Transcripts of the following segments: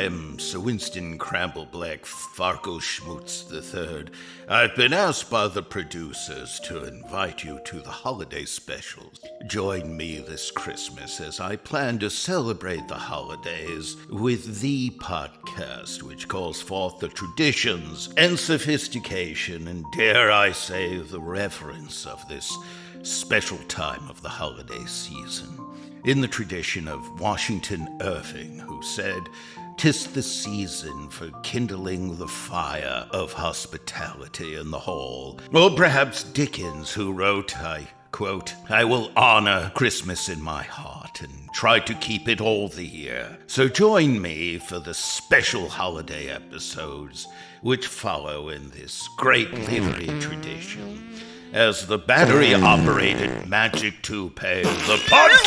am Sir Winston Crambleblack Farkle Schmutz III. I've been asked by the producers to invite you to the holiday specials. Join me this Christmas as I plan to celebrate the holidays with the podcast, which calls forth the traditions and sophistication and, dare I say, the reverence of this special time of the holiday season. In the tradition of Washington Irving, who said, "'Tis the season for kindling the fire of hospitality in the hall." Or perhaps Dickens, who wrote, I quote, "I will honor Christmas in my heart and try to keep it all the year." So join me for the special holiday episodes which follow in this great literary tradition as the battery-operated magic toupee, the podcast!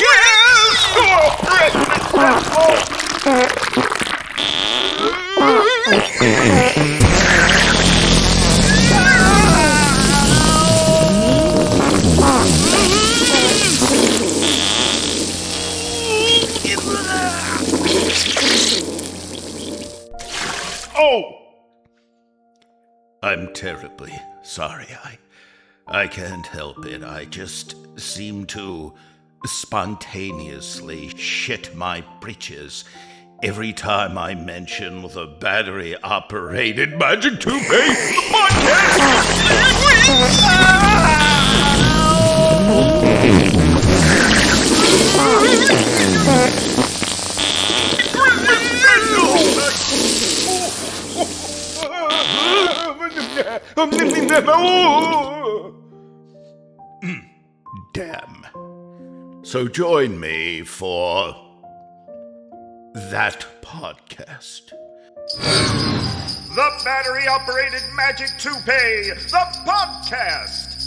Oh! I'm terribly sorry. I can't help it. I just seem to spontaneously shit my britches every time I mention the battery-operated magic toupee Damn. So join me for that podcast. The battery-operated magic toupee, the podcast.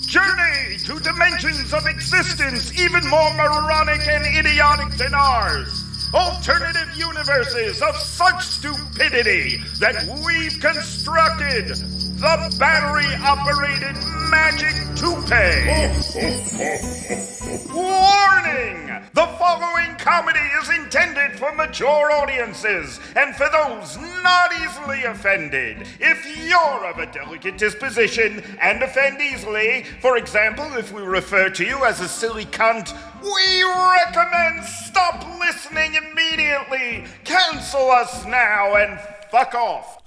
Journey to dimensions of existence even more moronic and idiotic than ours. Alternative universes of such stupidity that we've constructed. The battery-operated magic toupee. Warning! The following comedy is intended for mature audiences and for those not easily offended. If you're of a delicate disposition and offend easily, for example, if we refer to you as a silly cunt, we recommend stop listening immediately. Cancel us now and fuck off.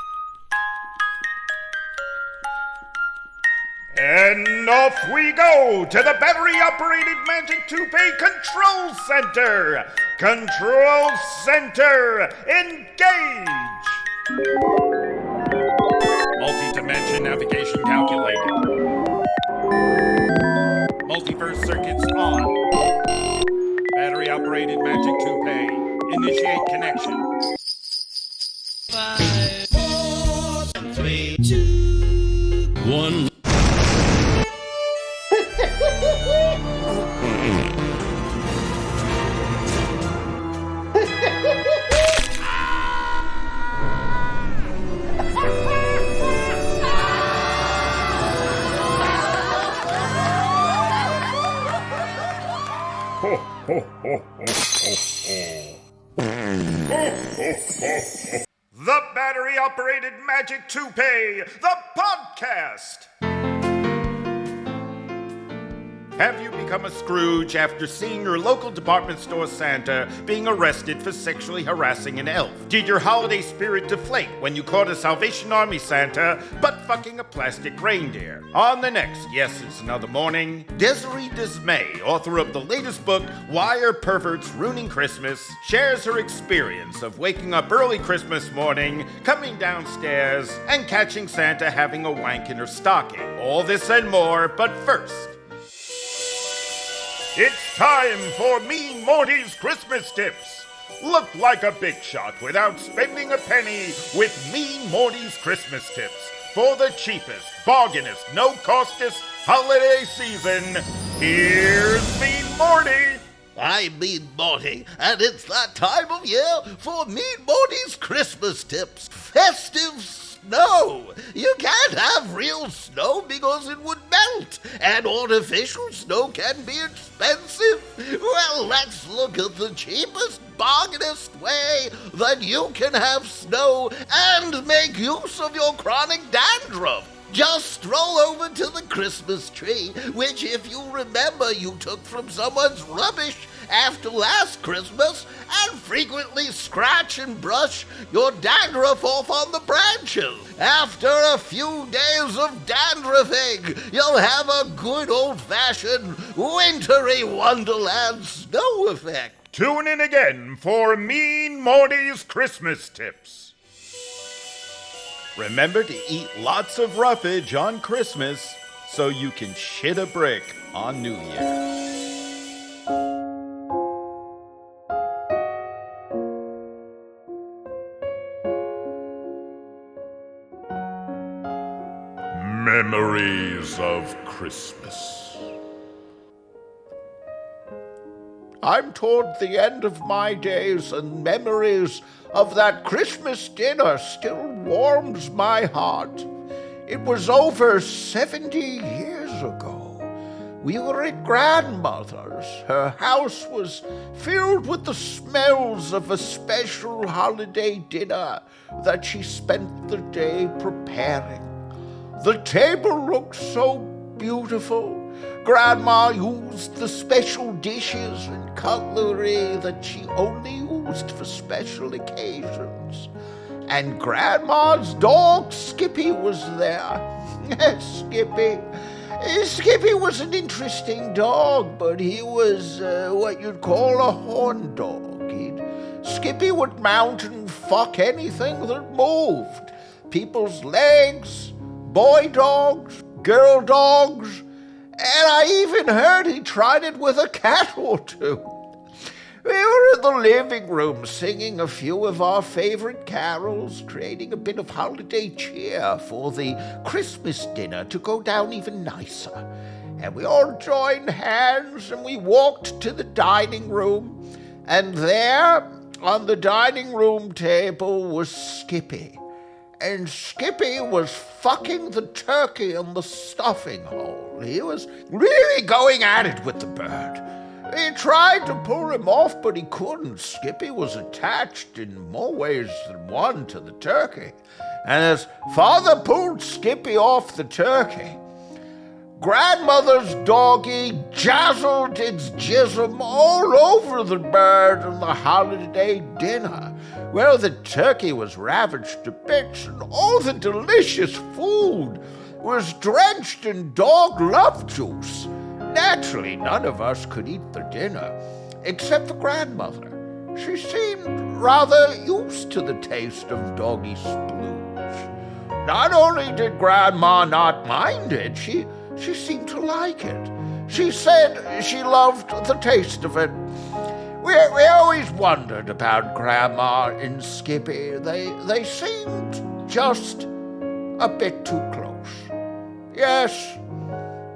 And off we go to the battery-operated magic toupee control center. Control center, engage. Multi-dimension navigation calculated. Multiverse circuits on. Battery-operated magic toupee. Initiate connection. 5, 4, 3, 2, 1. The battery-operated magic toupee, the podcast. Have you become a Scrooge after seeing your local department store Santa being arrested for sexually harassing an elf? Did your holiday spirit deflate when you caught a Salvation Army Santa butt-fucking a plastic reindeer? On the next Yes, It's Another Morning, Desiree Dismay, author of the latest book, Why Are Perverts Ruining Christmas, shares her experience of waking up early Christmas morning, coming downstairs, and catching Santa having a wank in her stocking. All this and more, but first, it's time for Mean Morty's Christmas Tips. Look like a big shot without spending a penny with Mean Morty's Christmas Tips. For the cheapest, bargainest, no-costest holiday season, here's Mean Morty. I'm Mean Morty, and it's that time of year for Mean Morty's Christmas Tips. Festive snow. You can't have real snow because it would melt, and artificial snow can be expensive. Well, let's look at the cheapest, bargainest way that you can have snow and make use of your chronic dandruff. Just stroll over to the Christmas tree, which, if you remember, you took from someone's rubbish after last Christmas, and frequently scratch and brush your dandruff off on the branches. After a few days of dandruffing, you'll have a good old-fashioned wintry wonderland snow effect. Tune in again for Mean Morty's Christmas Tips. Remember to eat lots of roughage on Christmas so you can shit a brick on New Year. Memories of Christmas. I'm toward the end of my days, and memories of that Christmas dinner still warms my heart. It was over 70 years ago. We were at grandmother's. Her house was filled with the smells of a special holiday dinner that she spent the day preparing. The table looked so beautiful. Grandma used the special dishes and cutlery that she only used for special occasions. And Grandma's dog, Skippy, was there. Skippy. Skippy was an interesting dog, but he was what you'd call a horn dog. Skippy would mount and fuck anything that moved. People's legs, boy dogs, girl dogs, and I even heard he tried it with a cat or two. We were in the living room singing a few of our favorite carols, creating a bit of holiday cheer for the Christmas dinner to go down even nicer. And we all joined hands and we walked to the dining room. And there, on the dining room table, was Skippy. And Skippy was fucking the turkey in the stuffing hole. He was really going at it with the bird. He tried to pull him off, but he couldn't. Skippy was attached in more ways than one to the turkey. And as Father pulled Skippy off the turkey, Grandmother's doggy jazzled its jism all over the bird and the holiday dinner. Well, the turkey was ravaged to bits, and all the delicious food was drenched in dog love juice. Naturally, none of us could eat the dinner, except for Grandmother. She seemed rather used to the taste of doggy splooge. Not only did Grandma not mind it, she seemed to like it. She said she loved the taste of it. We always wondered about Grandma and Skippy. They seemed just a bit too close. Yes,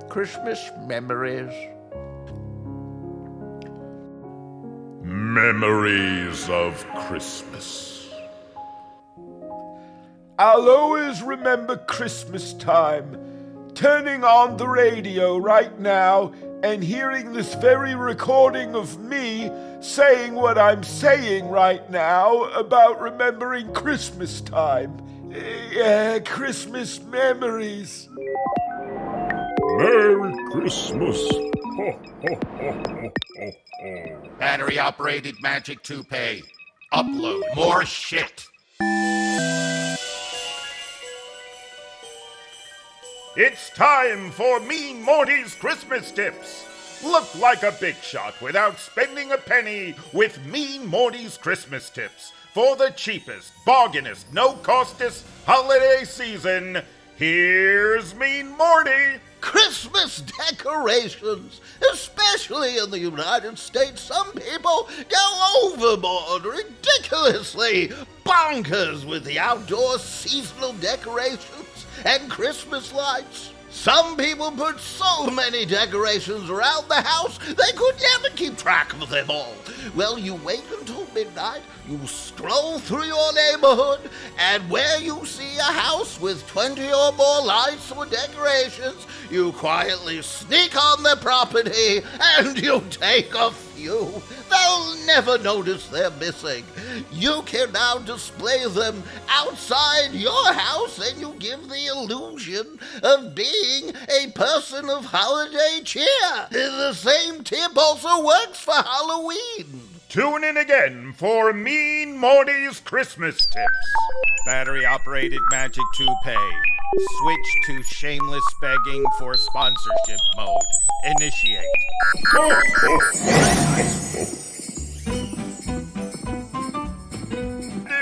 Christmas memories. Memories of Christmas. I'll always remember Christmas time, turning on the radio right now and hearing this very recording of me saying what I'm saying right now about remembering Christmas time. Yeah, Christmas memories. Merry Christmas. Ho, ho, ho, ho, ho, ho. Battery-operated magic toupee. Upload more shit. It's time for Mean Morty's Christmas Tips. Look like a big shot without spending a penny with Mean Morty's Christmas Tips. For the cheapest, bargainest, no-costest holiday season, here's Mean Morty. Christmas decorations, especially in the United States, some people go overboard, ridiculously bonkers with the outdoor seasonal decorations and Christmas lights. Some people put so many decorations around the house they could never keep track of them all. Well, you wait until midnight, you stroll through your neighborhood, and where you see a house with 20 or more lights or decorations, you quietly sneak on the property and you take a few. They'll never notice they're missing. You can now display them outside your house, and you give the illusion of being a person of holiday cheer. The same tip also works for Halloween. Tune in again for Mean Morty's Christmas tips. Battery-operated magic toupee. Switch to shameless begging for sponsorship mode. Initiate.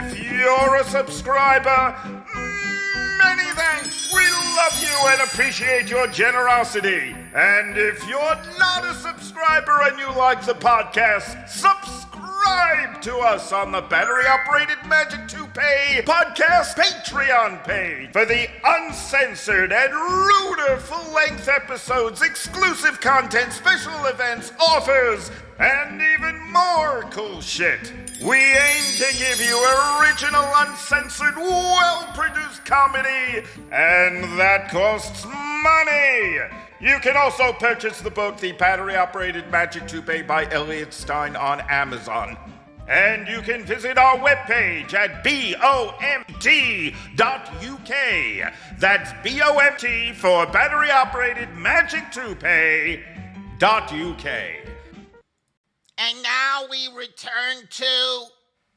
If you're a subscriber, many thanks. We love you and appreciate your generosity. And if you're not a subscriber and you like the podcast, subscribe to us on the Battery Operated Magic Toupee podcast Patreon page for the uncensored and ruder full-length episodes, exclusive content, special events, offers, and even more cool shit. We aim to give you original, uncensored, well-produced comedy, and that costs money. You can also purchase the book, The Battery-Operated Magic Toupee by Elliot Stein on Amazon. And you can visit our webpage at BOMT.UK. That's BOMT for Battery-Operated Magic Toupee.UK. And now we return to...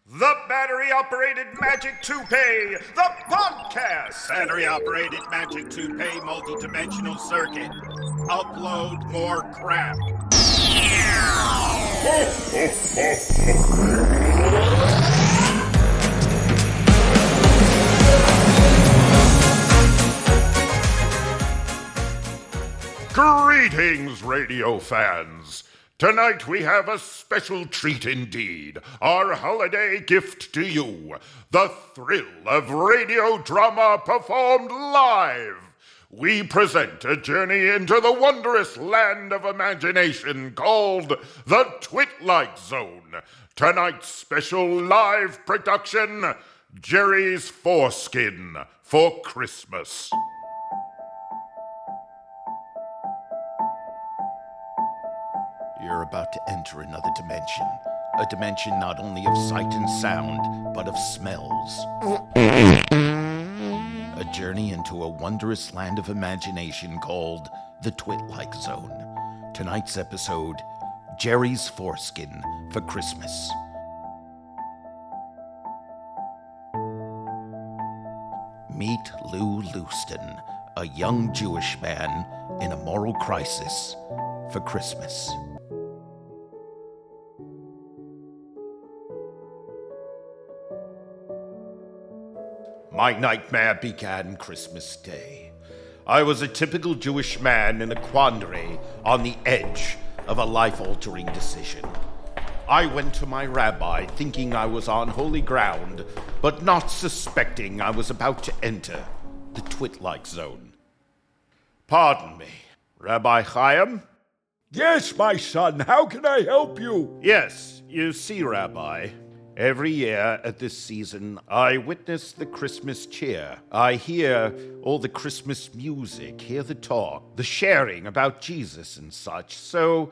The Battery-Operated Magic Toupee, the podcast. Battery-operated magic toupee multi-dimensional circuit. Upload more crap. Greetings, radio fans. Tonight we have a special treat indeed. Our holiday gift to you. The thrill of radio drama performed live. We present a journey into the wondrous land of imagination called the Twitlike Zone. Tonight's special live production, Jerry's Foreskin for Christmas. You're about to enter another dimension. A dimension not only of sight and sound, but of smells. A journey into a wondrous land of imagination called the Twitlike Zone. Tonight's episode, Jerry's Foreskin for Christmas. Meet Lou Leuston, a young Jewish man in a moral crisis for Christmas. My nightmare began Christmas Day. I was a typical Jewish man in a quandary on the edge of a life-altering decision. I went to my rabbi thinking I was on holy ground, but not suspecting I was about to enter the Twitlike Zone. Pardon me, Rabbi Chaim? Yes, my son, how can I help you? Yes, you see, Rabbi, every year at this season, I witness the Christmas cheer. I hear all the Christmas music, hear the talk, the sharing about Jesus and such. So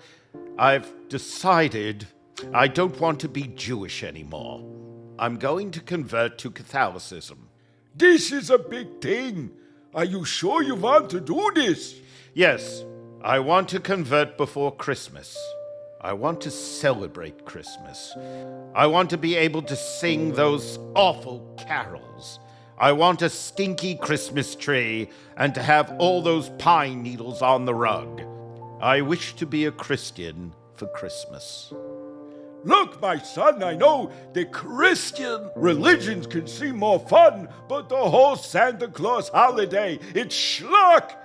I've decided I don't want to be Jewish anymore. I'm going to convert to Catholicism. This is a big thing. Are you sure you want to do this? Yes, I want to convert before Christmas. I want to celebrate Christmas. I want to be able to sing those awful carols. I want a stinky Christmas tree and to have all those pine needles on the rug. I wish to be a Christian for Christmas. Look, my son, I know the Christian religions can seem more fun, but the whole Santa Claus holiday, it's schlock.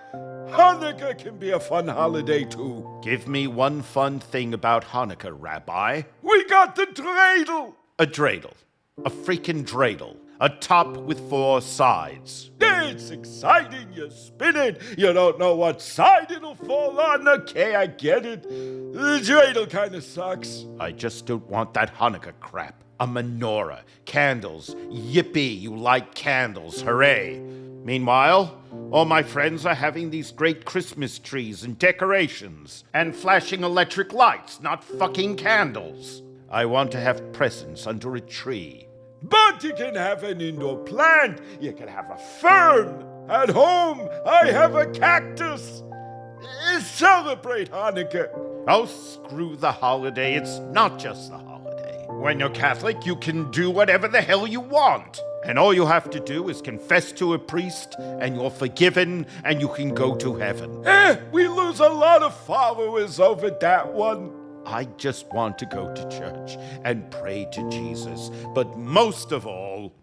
Hanukkah can be a fun holiday, too. Give me one fun thing about Hanukkah, Rabbi. We got the dreidel. A dreidel. A freaking dreidel. A top with 4 sides. It's exciting. You spin it. You don't know what side it'll fall on. Okay, I get it. The dreidel kind of sucks. I just don't want that Hanukkah crap. A menorah. Candles. Yippee, you like candles. Hooray. Meanwhile, all my friends are having these great Christmas trees and decorations and flashing electric lights, not fucking candles. I want to have presents under a tree. But you can have an indoor plant. You can have a fern. At home, I have a cactus. Celebrate Hanukkah. Oh, screw the holiday. It's not just the holiday. When you're Catholic, you can do whatever the hell you want. And all you have to do is confess to a priest, and you're forgiven, and you can go to heaven. We lose a lot of followers over that one. I just want to go to church and pray to Jesus. But most of all,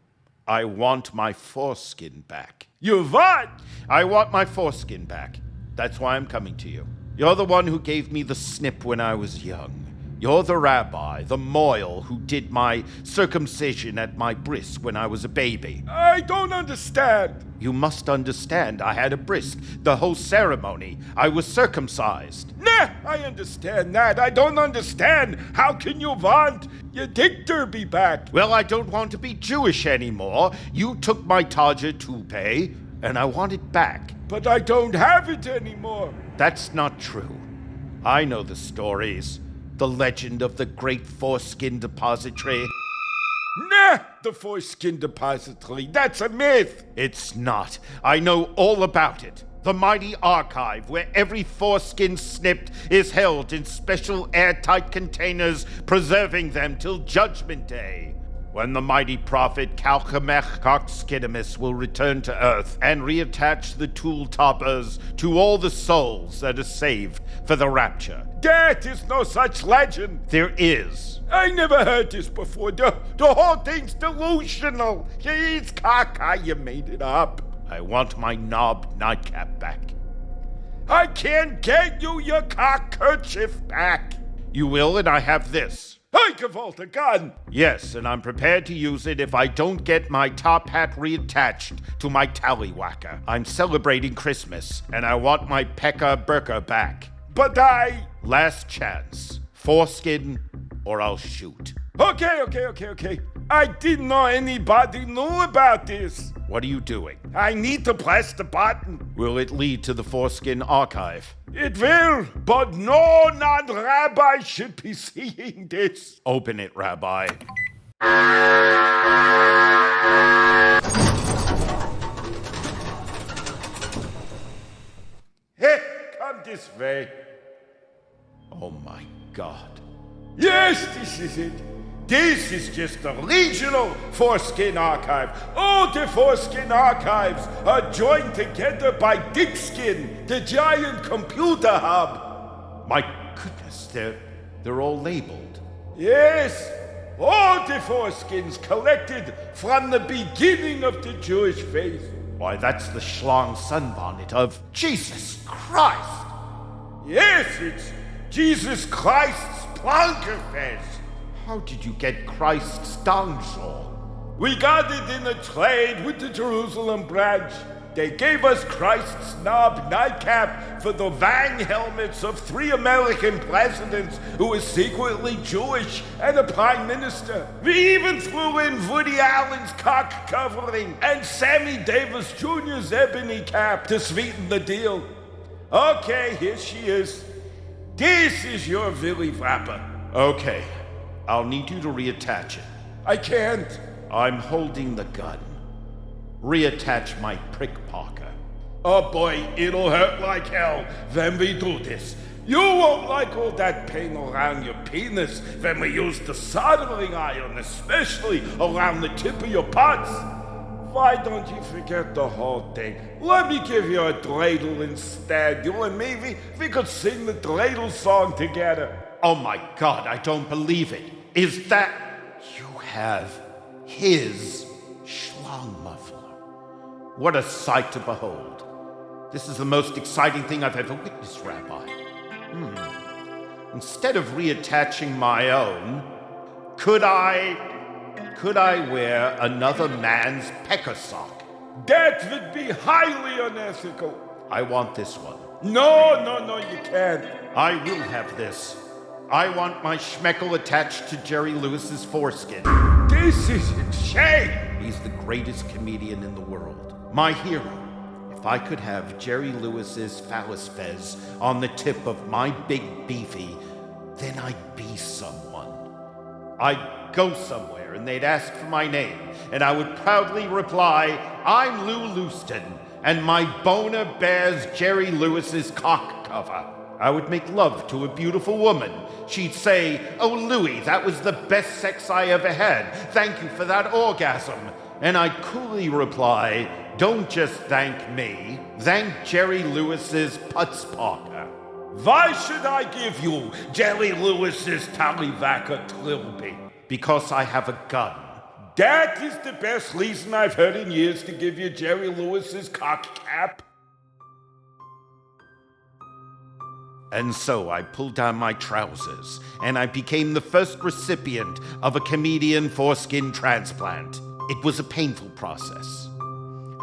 I want my foreskin back. You what? I want my foreskin back. That's why I'm coming to you. You're the one who gave me the snip when I was young. You're the rabbi, the moil, who did my circumcision at my bris when I was a baby. I don't understand. You must understand, I had a bris. The whole ceremony. I was circumcised. Nah, I understand that. I don't understand. How can you want your dick derby back? Well, I don't want to be Jewish anymore. You took my Taja toupee, and I want it back. But I don't have it anymore. That's not true. I know the stories. The legend of the great foreskin depository. Nah, the foreskin depository. That's a myth. It's not. I know all about it. The mighty archive where every foreskin snipped is held in special airtight containers, preserving them till Judgment Day, when the mighty prophet Calcamech Coxkidamus will return to earth and reattach the tool toppers to all the souls that are saved for the rapture. That is no such legend. There is. I never heard this before. The whole thing's delusional. It's caca, you made it up. I want my knob nightcap back. I can't get you your cock kerchief back. You will, and I have this. I can vault a gun. Yes, and I'm prepared to use it if I don't get my top hat reattached to my tallywhacker. I'm celebrating Christmas, and I want my Pekka Burka back. But Last chance. Foreskin, or I'll shoot. Okay. I didn't know anybody knew about this. What are you doing? I need to press the button. Will it lead to the foreskin archive? It will, but no non-rabbi should be seeing this. Open it, Rabbi. Hey, come this way. Oh my God. Yes, this is it. This is just the regional foreskin archive. All the foreskin archives are joined together by Dickskin, the giant computer hub. My goodness, they're all labeled. Yes, all the foreskins collected from the beginning of the Jewish faith. Why, that's the schlong sunbonnet of Jesus Christ. Yes, it's Jesus Christ's Plankerfest. How did you get Christ's donshaw? We got it in a trade with the Jerusalem branch. They gave us Christ's knob nightcap for the Wang helmets of 3 American presidents who were secretly Jewish and a prime minister. We even threw in Woody Allen's cock covering and Sammy Davis Jr.'s ebony cap to sweeten the deal. Okay, here she is. This is your Willy wrapper. Okay, I'll need you to reattach it. I can't. I'm holding the gun. Reattach my prick Parker. Oh boy, it'll hurt like hell when we do this. You won't like all that pain around your penis when we use the soldering iron, especially around the tip of your putts. Why don't you forget the whole thing? Let me give you a dreidel instead. You and me, we could sing the dreidel song together. Oh my God, I don't believe it. Is that... You have his schlong muffler. What a sight to behold. This is the most exciting thing I've ever witnessed, Rabbi. Instead of reattaching my own, could I wear another man's pecker sock? That would be highly unethical. I want this one. No, you can't. I will have this. I want my schmeckle attached to Jerry Lewis's foreskin. This is insane! He's the greatest comedian in the world. My hero. If I could have Jerry Lewis's phallus fez on the tip of my big beefy, then I'd be someone. I'd go somewhere and they'd ask for my name, and I would proudly reply, I'm Lou Lewiston, and my boner bears Jerry Lewis's cock cover. I would make love to a beautiful woman. She'd say, oh, Louie, that was the best sex I ever had. Thank you for that orgasm. And I'd coolly reply, don't just thank me. Thank Jerry Lewis's putz parker. Why should I give you Jerry Lewis's tallywhacker trilby? Because I have a gun. That is the best reason I've heard in years to give you Jerry Lewis's cock cap. And so I pulled down my trousers, and I became the first recipient of a comedian foreskin transplant. It was a painful process.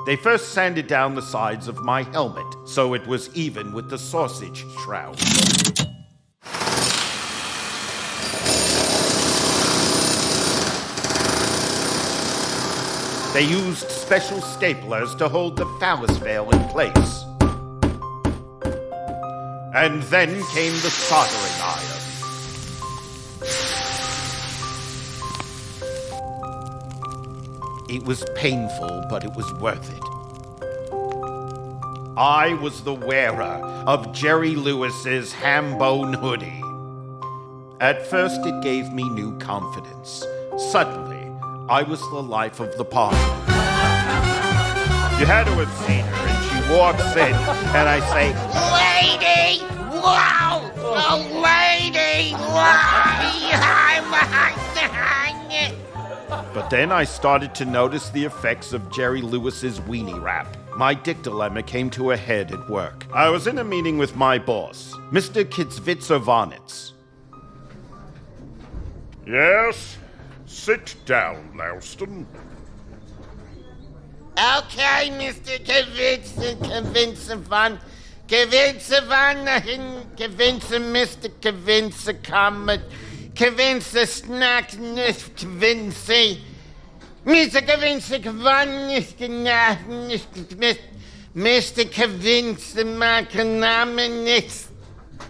They first sanded down the sides of my helmet, so it was even with the sausage shroud. They used special staplers to hold the phallus veil in place. And then came the soldering iron. It was painful, but it was worth it. I was the wearer of Jerry Lewis's ham-bone hoodie. At first, it gave me new confidence. Suddenly, I was the life of the party. You had to have seen her, and she walks in, and I say, Lady! Wow! Oh, lady! But then I started to notice the effects of Jerry Lewis's weenie wrap. My dilemma came to a head at work. I was in a meeting with my boss, Mr. Kitsvitsovanitz. Yes? Sit down, Louston. Okay, Mr. Mr. Snack, Vinci. Mr.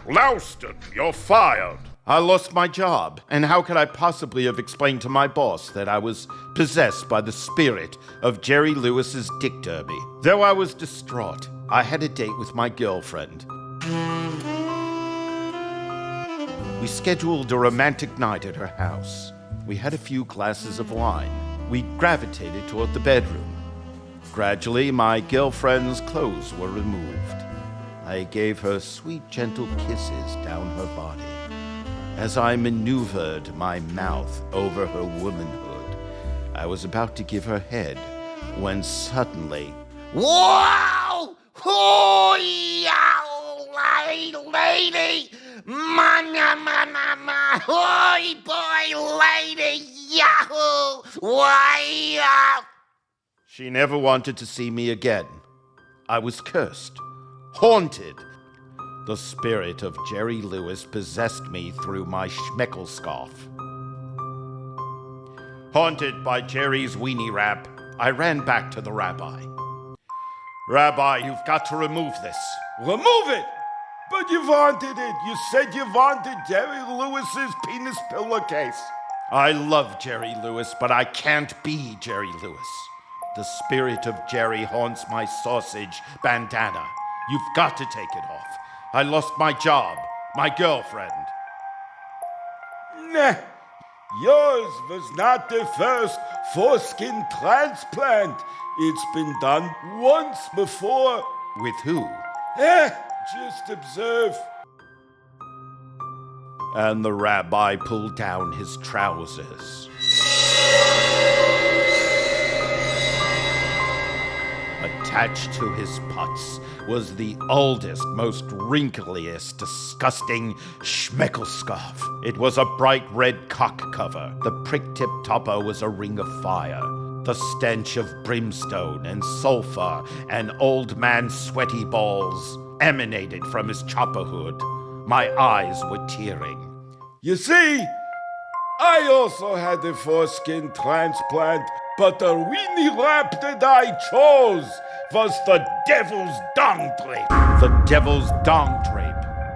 Louston, you're fired. I lost my job, and how could I possibly have explained to my boss that I was possessed by the spirit of Jerry Lewis's dick derby? Though I was distraught, I had a date with my girlfriend. We scheduled a romantic night at her house. We had a few glasses of wine. We gravitated toward the bedroom. Gradually, my girlfriend's clothes were removed. I gave her sweet, gentle kisses down her body. As I maneuvered my mouth over her womanhood, I was about to give her head when suddenly... Wow! Oh, yeah, lady! Ma, hoi, boy, lady! Yahoo! Why, She never wanted to see me again. I was cursed, haunted. The spirit of Jerry Lewis possessed me through my schmeckle scarf. Haunted by Jerry's weenie wrap, I ran back to the rabbi. Rabbi, you've got to remove this. Remove it! But you wanted it. You said you wanted Jerry Lewis's penis pillowcase. I love Jerry Lewis, but I can't be Jerry Lewis. The spirit of Jerry haunts my sausage bandana. You've got to take it off. I lost my job, my girlfriend. Nah, yours was not the first foreskin transplant. It's been done once before. With who? Just observe. And the rabbi pulled down his trousers. Attached to his putz was the oldest, most wrinkliest, disgusting schmeckle scarf. It was a bright red cock cover. The prick-tip topper was a ring of fire. The stench of brimstone and sulfur and old man sweaty balls emanated from his chopper hood. My eyes were tearing. You see, I also had a foreskin transplant, but the weenie lap that I chose was the devil's dong drape. The devil's dong drape.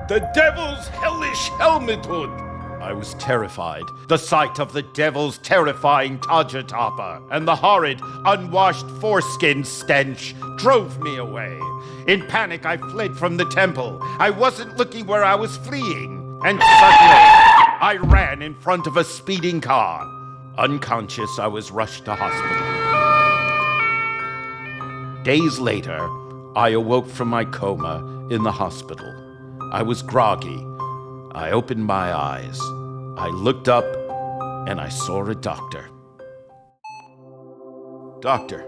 The devil's hellish helmet hood. I was terrified. The sight of the devil's terrifying Tajatapa and the horrid, unwashed foreskin stench drove me away. In panic, I fled from the temple. I wasn't looking where I was fleeing. And suddenly, I ran in front of a speeding car. Unconscious, I was rushed to hospital. Days later, I awoke from my coma in the hospital. I was groggy. I opened my eyes. I looked up, and I saw a doctor. Doctor.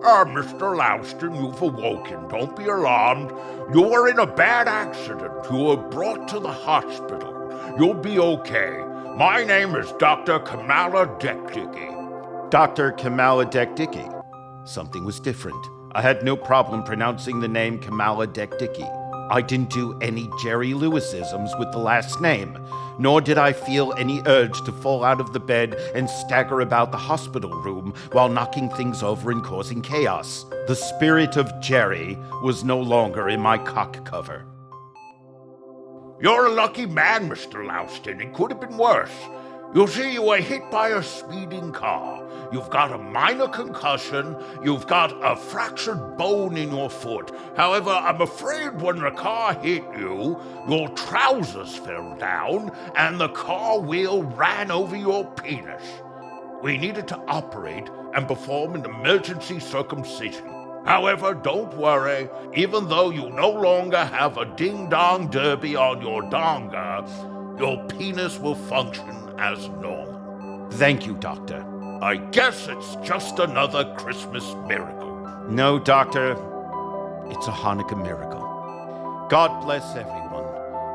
Mr. Louston, you've awoken. Don't be alarmed. You were in a bad accident. You were brought to the hospital. You'll be okay. My name is Dr. Kamala Dekdicki. Dr. Kamala Dekdicki. Something was different. I had no problem pronouncing the name Kamala Dekdicki. I didn't do any Jerry Lewisisms with the last name, nor did I feel any urge to fall out of the bed and stagger about the hospital room while knocking things over and causing chaos. The spirit of Jerry was no longer in my cock cover. You're a lucky man, Mr. Louston. It could have been worse. You see, you were hit by a speeding car. You've got a minor concussion. You've got a fractured bone in your foot. However, I'm afraid when the car hit you, your trousers fell down and the car wheel ran over your penis. We needed to operate and perform an emergency circumcision. However, don't worry. Even though you no longer have a ding-dong derby on your donga, your penis will function as normal. Thank you, Doctor. I guess it's just another Christmas miracle. No, Doctor. It's a Hanukkah miracle. God bless everyone.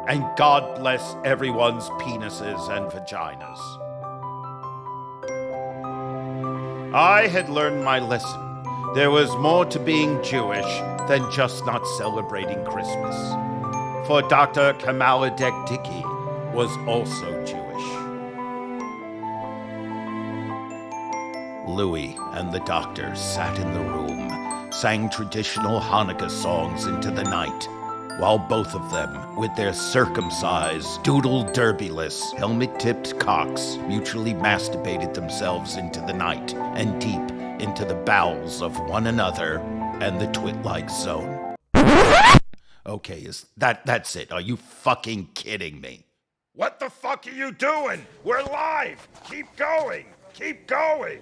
And God bless everyone's penises and vaginas. I had learned my lesson. There was more to being Jewish than just not celebrating Christmas. For Dr. Kamala Dekdicki was also Jewish. Louis and the doctor sat in the room, sang traditional Hanukkah songs into the night, while both of them, with their circumcised, doodle-derbyless, helmet-tipped cocks, mutually masturbated themselves into the night and deep into the bowels of one another and the Twitlike Zone. Okay, that's it. Are you fucking kidding me? What the fuck are you doing? We're live! Keep going! Keep going!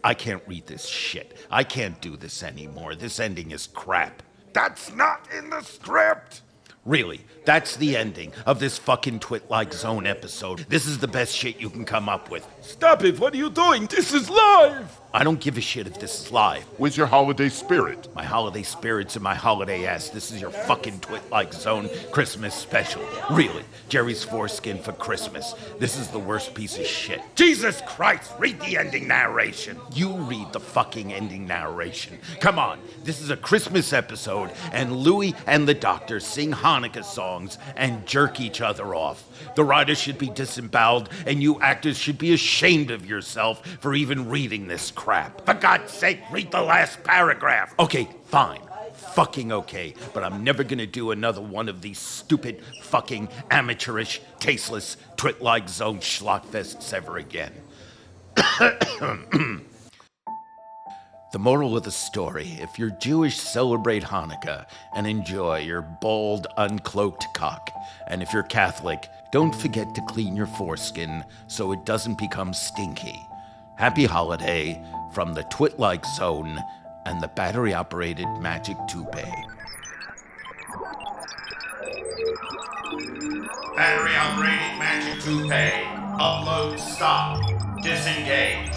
I can't read this shit. I can't do this anymore. This ending is crap. That's not in the script! Really, that's the ending of this fucking Twitlike Zone episode. This is the best shit you can come up with. Stop it, what are you doing? This is live! I don't give a shit if this is live. Where's your holiday spirit? My holiday spirit's in my holiday ass. This is your fucking Twitlike Zone Christmas special. Really, Jerry's foreskin for Christmas. This is the worst piece of shit. Jesus Christ, read the ending narration. You read the fucking ending narration. Come on, this is a Christmas episode, and Louis and the doctor sing Hanukkah songs and jerk each other off. The writers should be disemboweled, and you actors should be ashamed of yourself for even reading this crap. For God's sake, read the last paragraph. Okay, fine. Fucking okay, but I'm never gonna do another one of these stupid, fucking, amateurish, tasteless, Twitlike Zone schlockfests ever again. The moral of the story, if you're Jewish, celebrate Hanukkah and enjoy your bald, uncloaked cock. And if you're Catholic, don't forget to clean your foreskin so it doesn't become stinky. Happy holiday from the Twitlike Zone and the battery-operated Magic Toupee. Battery-operated Magic Toupee. Upload stop. Disengage.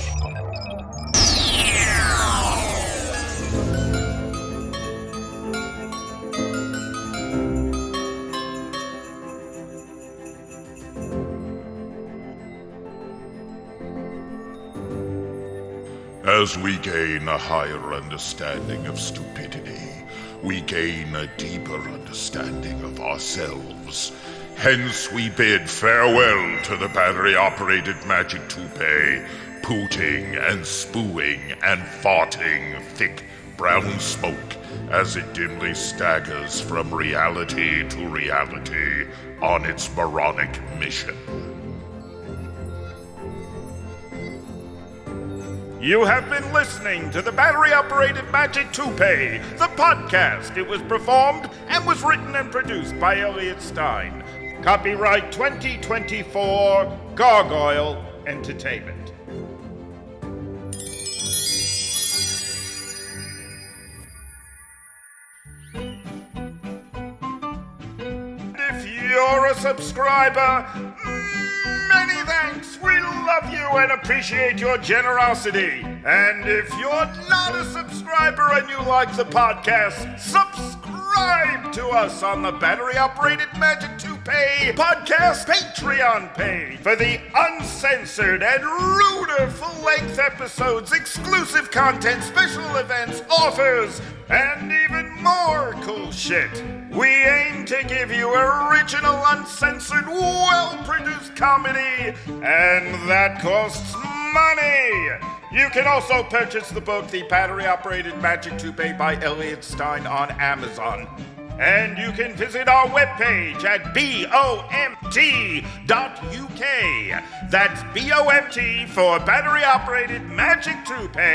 As we gain a higher understanding of stupidity, we gain a deeper understanding of ourselves. Hence we bid farewell to the battery-operated magic toupee, pooting and spooing and farting thick brown smoke as it dimly staggers from reality to reality on its moronic mission. You have been listening to the battery-operated Magic Toupee, the podcast. It was performed and was written and produced by Elliot Stein. Copyright 2024, Gargoyle Entertainment. If you're a subscriber, many thanks. We love you and appreciate your generosity. And if you're not a subscriber and you like the podcast, subscribe to us on the battery-operated Magic Toupee podcast Patreon page for the uncensored and ruder full-length episodes, exclusive content, special events, offers, and even more cool shit. We aim to give you original, uncensored, well-produced comedy, and that costs money. You can also purchase the book, The Battery-Operated Magic Toupee by Elliot Stein on Amazon. And you can visit our webpage at BOMT.UK. That's BOMT for Battery-Operated Magic Toupee.UK.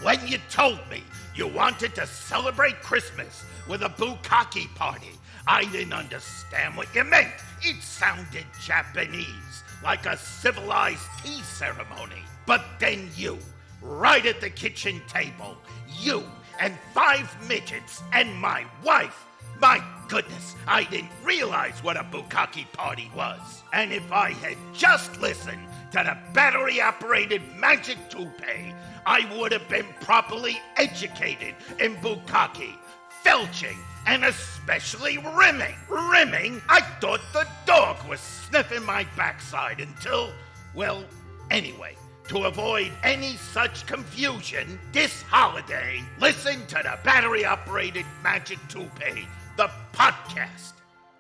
When you told me you wanted to celebrate Christmas with a bukkake party, I didn't understand what you meant. It sounded Japanese, like a civilized tea ceremony. But then you, right at the kitchen table, you and 5 midgets and my wife. My goodness, I didn't realize what a bukkake party was. And if I had just listened to the battery-operated Magic Toupee, I would have been properly educated in bukkake, felching, and especially rimming. Rimming? I thought the dog was sniffing my backside until, well, anyway. To avoid any such confusion, this holiday, listen to the battery-operated Magic Toupee, the podcast,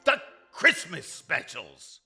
the Christmas specials.